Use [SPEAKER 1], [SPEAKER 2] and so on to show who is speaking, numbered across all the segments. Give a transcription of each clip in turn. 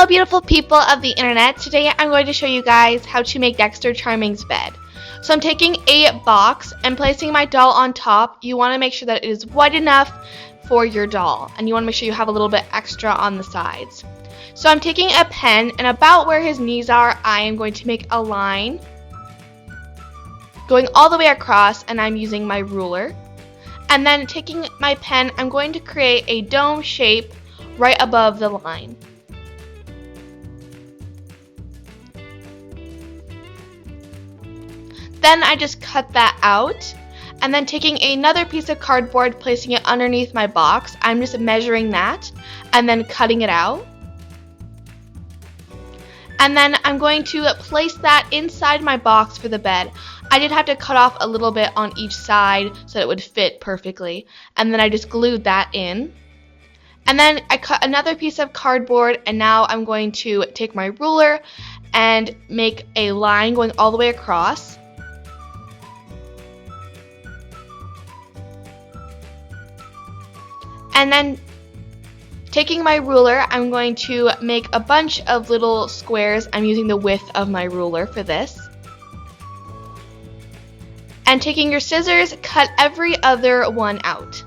[SPEAKER 1] Hello beautiful people of the internet. Today I'm going to show you guys how to make Dexter Charming's bed. So I'm taking a box and placing my doll on top. You want to make sure that it is wide enough for your doll, and you want to make sure you have a little bit extra on the sides. So I'm taking a pen, and about where his knees are, I am going to make a line going all the way across, and I'm using my ruler. And then taking my pen, I'm going to create a dome shape right above the line. Then I just cut that out, and then taking another piece of cardboard, placing it underneath my box, I'm just measuring that and then cutting it out. And then I'm going to place that inside my box for the bed. I did have to cut off a little bit on each side so it would fit perfectly, and then I just glued that in. And then I cut another piece of cardboard, and now I'm going to take my ruler and make a line going all the way across. And then taking my ruler, I'm going to make a bunch of little squares. I'm using the width of my ruler for this. And taking your scissors, cut every other one out.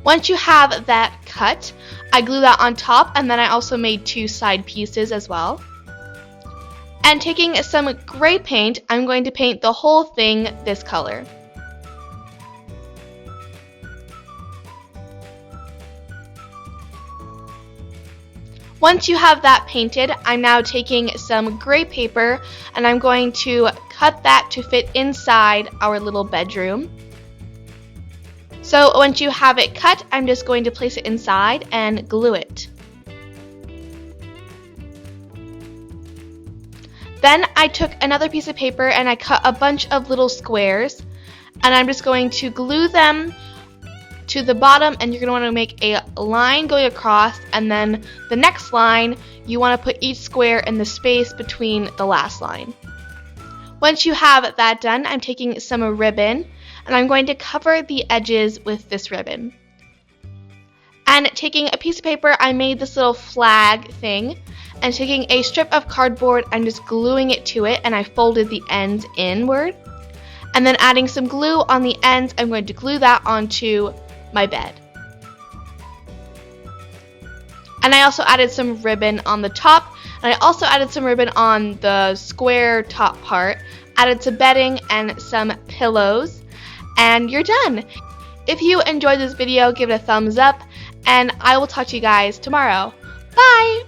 [SPEAKER 1] Once you have that cut, I glue that on top, and then I also made two side pieces as well. And taking some gray paint, I'm going to paint the whole thing this color. Once you have that painted, I'm now taking some gray paper, and I'm going to cut that to fit inside our little bedroom. So once you have it cut, I'm just going to place it inside and glue it. Then I took another piece of paper and I cut a bunch of little squares, and I'm just going to glue them to the bottom, and you're going to want to make a line going across, and then the next line you want to put each square in the space between the last line. Once you have that done, I'm taking some ribbon and I'm going to cover the edges with this ribbon. And taking a piece of paper, I made this little flag thing, and taking a strip of cardboard, I'm just gluing it to it, and I folded the ends inward. And then adding some glue on the ends, I'm going to glue that onto my bed. And I also added some ribbon on the top, and I also added some ribbon on the square top part, added some bedding and some pillows, and you're done. If you enjoyed this video, give it a thumbs up, and I will talk to you guys tomorrow. Bye!